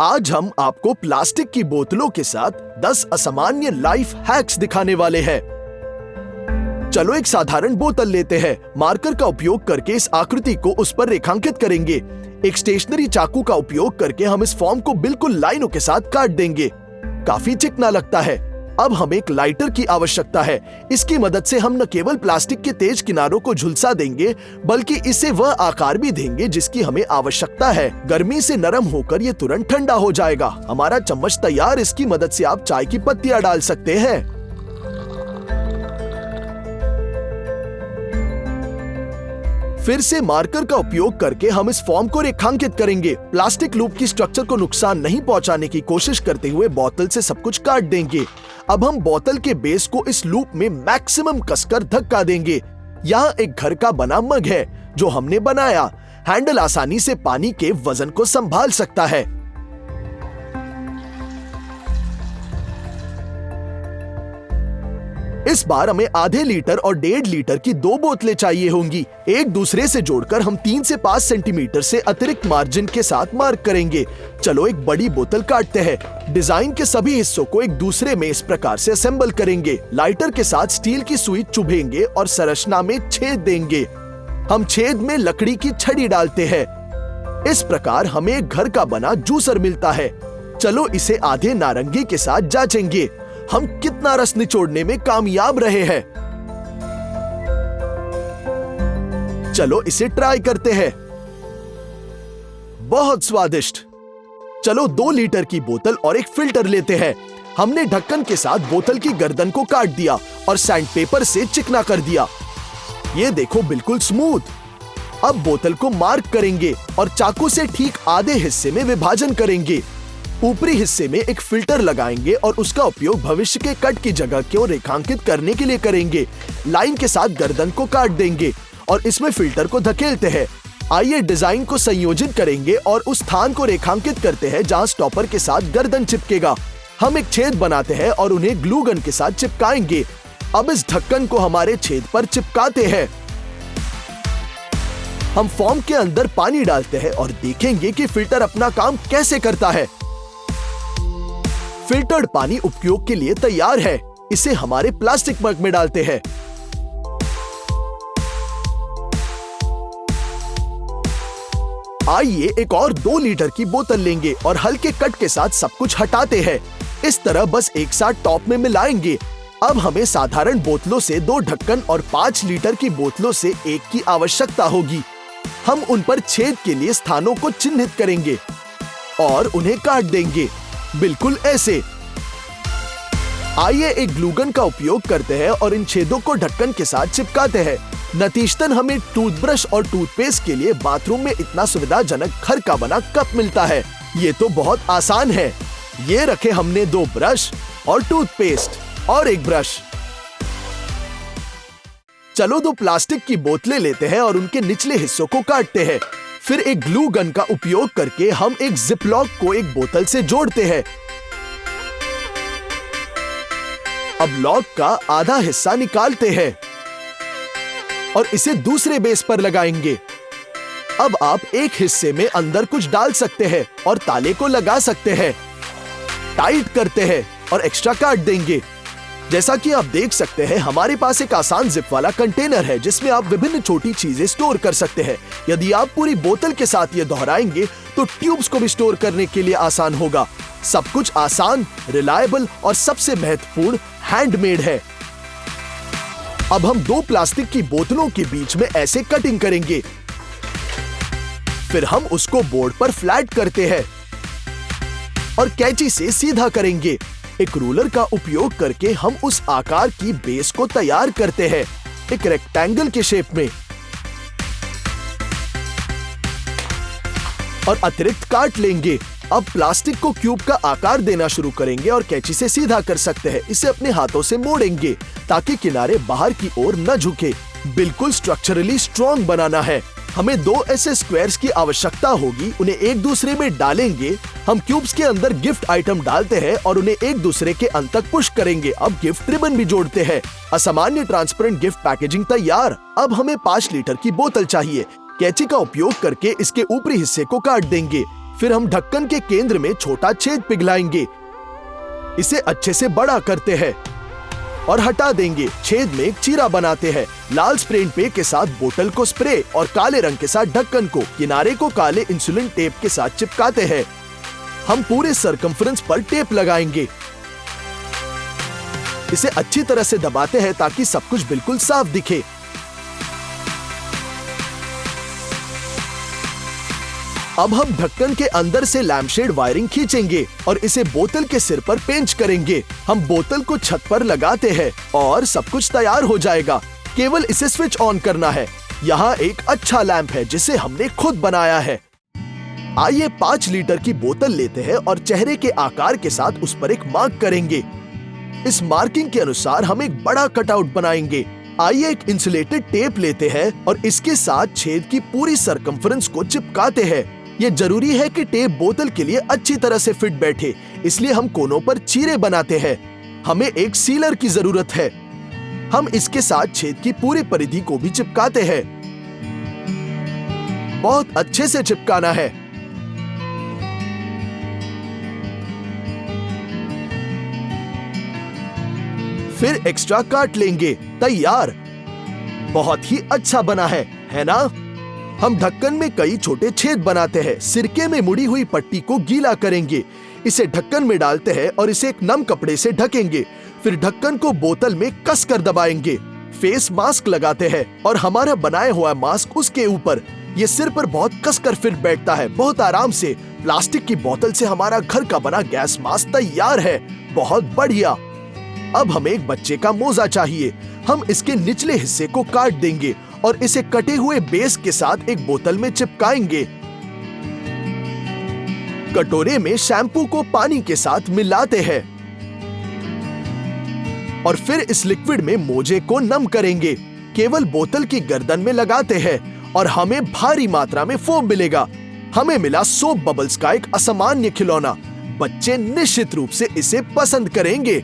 आज हम आपको प्लास्टिक की बोतलों के साथ 10 असामान्य लाइफ हैक्स दिखाने वाले हैं। चलो एक साधारण बोतल लेते हैं। मार्कर का उपयोग करके इस आकृति को उस पर रेखांकित करेंगे। एक स्टेशनरी चाकू का उपयोग करके हम इस फॉर्म को बिल्कुल लाइनों के साथ काट देंगे। काफी चिकना लगता है। अब हमें एक लाइटर की आवश्यकता है। इसकी मदद से हम न केवल प्लास्टिक के तेज किनारों को झुलसा देंगे, बल्कि इसे वह आकार भी देंगे जिसकी हमें आवश्यकता है। गर्मी से नरम होकर ये तुरंत ठंडा हो जाएगा। हमारा चम्मच तैयार। इसकी मदद से आप चाय की पत्तियां डाल सकते हैं। फिर से मार्कर का उपयोग करके हम इस फॉर्म को रेखांकित करेंगे। प्लास्टिक लूप की स्ट्रक्चर को नुकसान नहीं पहुंचाने की कोशिश करते हुए बोतल से सब कुछ काट देंगे। अब हम बोतल के बेस को इस लूप में मैक्सिमम कसकर धक्का देंगे। यहाँ एक घर का बना मग है जो हमने बनाया। हैंडल आसानी से पानी के वजन को संभाल सकता है। इस बार हमें आधे लीटर और 1.5 लीटर की 2 बोतलें चाहिए होंगी। एक दूसरे से जोड़कर हम 3 से 5 सेंटीमीटर से अतिरिक्त मार्जिन के साथ मार्क करेंगे। चलो एक बड़ी बोतल काटते हैं। डिजाइन के सभी हिस्सों को एक दूसरे में इस प्रकार से असेंबल करेंगे। लाइटर के साथ स्टील की सुई चुभेंगे और संरचना में छेद देंगे। हम छेद में लकड़ी की छड़ी डालते हैं। इस प्रकार हमें एक घर का बना जूसर मिलता है। चलो इसे आधे नारंगी के साथ जांचेंगे। हम कितना रस निचोड़ने में कामयाब रहे हैं। चलो इसे ट्राई करते हैं। बहुत स्वादिष्ट। चलो 2 लीटर की बोतल और एक फिल्टर लेते हैं। हमने ढक्कन के साथ बोतल की गर्दन को काट दिया और सैंडपेपर से चिकना कर दिया। ये देखो, बिल्कुल स्मूथ। अब बोतल को मार्क करेंगे और चाकू से ठीक आधे हिस्से में विभाजन करेंगे। ऊपरी हिस्से में एक फिल्टर लगाएंगे और उसका उपयोग भविष्य के कट की जगह को रेखांकित करने के लिए करेंगे। लाइन के साथ गर्दन को काट देंगे और इसमें फिल्टर को धकेलते हैं। आइए डिजाइन को संयोजित करेंगे और उस स्थान को रेखांकित करते हैं जहां स्टॉपर के साथ गर्दन चिपकेगा। हम एक छेद बनाते हैं और उन्हें ग्लू गन के साथ चिपकाएंगे। अब इस ढक्कन को हमारे छेद पर चिपकाते हैं। हम फॉर्म के अंदर पानी डालते हैं और देखेंगे कि फिल्टर अपना काम कैसे करता है। फिल्टर्ड पानी उपयोग के लिए तैयार है। इसे हमारे प्लास्टिक मग में डालते हैं। आइए एक और 2 लीटर की बोतल लेंगे और हल्के कट के साथ सब कुछ हटाते हैं। इस तरह बस एक साथ टॉप में मिलाएंगे। अब हमें साधारण बोतलों से 2 ढक्कन और 5 लीटर की बोतलों से 1 की आवश्यकता होगी। हम उन पर छेद के लिए स्थानों को चिन्हित करेंगे और उन्हें काट देंगे, बिल्कुल ऐसे। आइए एक ग्लूगन का उपयोग करते हैं और इन छेदों को ढक्कन के साथ चिपकाते हैं। नतीजतन हमें टूथब्रश और टूथपेस्ट के लिए बाथरूम में इतना सुविधाजनक घर का बना कप मिलता है। ये तो बहुत आसान है। ये रखे हमने 2 ब्रश और टूथपेस्ट और एक ब्रश। चलो 2 प्लास्टिक की बोतलें लेते हैं और उनके निचले हिस्सों को काटते हैं। फिर एक ग्लू गन का उपयोग करके हम एक जिप लॉक को एक बोतल से जोड़ते हैं। अब लॉक का आधा हिस्सा निकालते हैं और इसे दूसरे बेस पर लगाएंगे। अब आप एक हिस्से में अंदर कुछ डाल सकते हैं और ताले को लगा सकते हैं। टाइट करते हैं और एक्स्ट्रा काट देंगे। जैसा कि आप देख सकते हैं, हमारे पास एक आसान जिप वाला कंटेनर है जिसमें आप विभिन्न छोटी चीजें स्टोर कर सकते हैं। यदि आप पूरी बोतल के साथ ये दोहराएंगे तो ट्यूब्स को भी स्टोर करने के लिए आसान होगा। सब कुछ आसान, रिलायबल और सबसे महत्वपूर्ण हैंडमेड है। अब हम 2 प्लास्टिक की बोतलों के बीच में ऐसे कटिंग करेंगे। फिर हम उसको बोर्ड पर फ्लैट करते हैं और कैंची से सीधा करेंगे। एक रूलर का उपयोग करके हम उस आकार की बेस को तैयार करते हैं, एक रेक्टेंगल के शेप में, और अतिरिक्त काट लेंगे। अब प्लास्टिक को क्यूब का आकार देना शुरू करेंगे और कैंची से सीधा कर सकते हैं। इसे अपने हाथों से मोड़ेंगे ताकि किनारे बाहर की ओर न झुके। बिल्कुल स्ट्रक्चरली स्ट्रॉन्ग बनाना है। हमें 2 ऐसे स्क्वायर्स की आवश्यकता होगी। उन्हें एक दूसरे में डालेंगे। हम क्यूब्स के अंदर गिफ्ट आइटम डालते हैं और उन्हें एक दूसरे के अंत तक पुश करेंगे। अब गिफ्ट रिबन भी जोड़ते हैं। असामान्य ट्रांसपेरेंट गिफ्ट पैकेजिंग तैयार। अब हमें 5 लीटर की बोतल चाहिए। कैंची का उपयोग करके इसके ऊपरी हिस्से को काट देंगे। फिर हम ढक्कन के केंद्र में छोटा छेद पिघलाएंगे। इसे अच्छे से बड़ा करते हैं और हटा देंगे। छेद में एक चीरा बनाते हैं। लाल स्प्रे पेंट के साथ बोतल को स्प्रे और काले रंग के साथ ढक्कन को किनारे को काले इंसुलिन टेप के साथ चिपकाते हैं। हम पूरे सरकमफ्रेंस पर टेप लगाएंगे। इसे अच्छी तरह से दबाते हैं ताकि सब कुछ बिल्कुल साफ दिखे। अब हम ढक्कन के अंदर से लैम्पशेड वायरिंग खींचेंगे और इसे बोतल के सिर पर पेंच करेंगे। हम बोतल को छत पर लगाते हैं और सब कुछ तैयार हो जाएगा। केवल इसे स्विच ऑन करना है। यहाँ एक अच्छा लैंप है जिसे हमने खुद बनाया है। आइए 5 लीटर की बोतल लेते हैं और चेहरे के आकार के साथ उस पर एक मार्क करेंगे। इस मार्किंग के अनुसार हम एक बड़ा कटआउट बनाएंगे। आइए एक इंसुलेटेड टेप लेते हैं और इसके साथ छेद की पूरी सरकमफ्रेंस को चिपकाते हैं। ये जरूरी है कि टेप बोतल के लिए अच्छी तरह से फिट बैठे, इसलिए हम कोनों पर चीरे बनाते हैं। हमें एक सीलर की जरूरत है। हम इसके साथ छेद की पूरी परिधि को भी चिपकाते हैं। बहुत अच्छे से चिपकाना है। फिर एक्स्ट्रा काट लेंगे। तैयार। बहुत ही अच्छा बना है ना? हम ढक्कन में कई छोटे छेद बनाते हैं। सिरके में मुड़ी हुई पट्टी को गीला करेंगे। इसे ढक्कन में डालते हैं और इसे एक नम कपड़े से ढकेंगे। फिर ढक्कन को बोतल में कसकर दबाएंगे। फेस मास्क लगाते हैं और हमारा बनाया हुआ मास्क उसके ऊपर। ये सिर पर बहुत कसकर फिट बैठता है, बहुत आराम से। प्लास्टिक की बोतल से हमारा घर का बना गैस मास्क तैयार है। बहुत बढ़िया। अब हमें एक बच्चे का मोजा चाहिए। हम इसके निचले हिस्से को काट देंगे और इसे कटे हुए बेस के साथ एक बोतल में चिपकाएंगे। कटोरे में शैम्पू को पानी के साथ मिलाते हैं और फिर इस लिक्विड में मोजे को नम करेंगे। केवल बोतल की गर्दन में लगाते हैं और हमें भारी मात्रा में फोम मिलेगा। हमें मिला सोप बबल्स का एक असामान्य खिलौना। बच्चे निश्चित रूप से इसे पसंद करेंगे।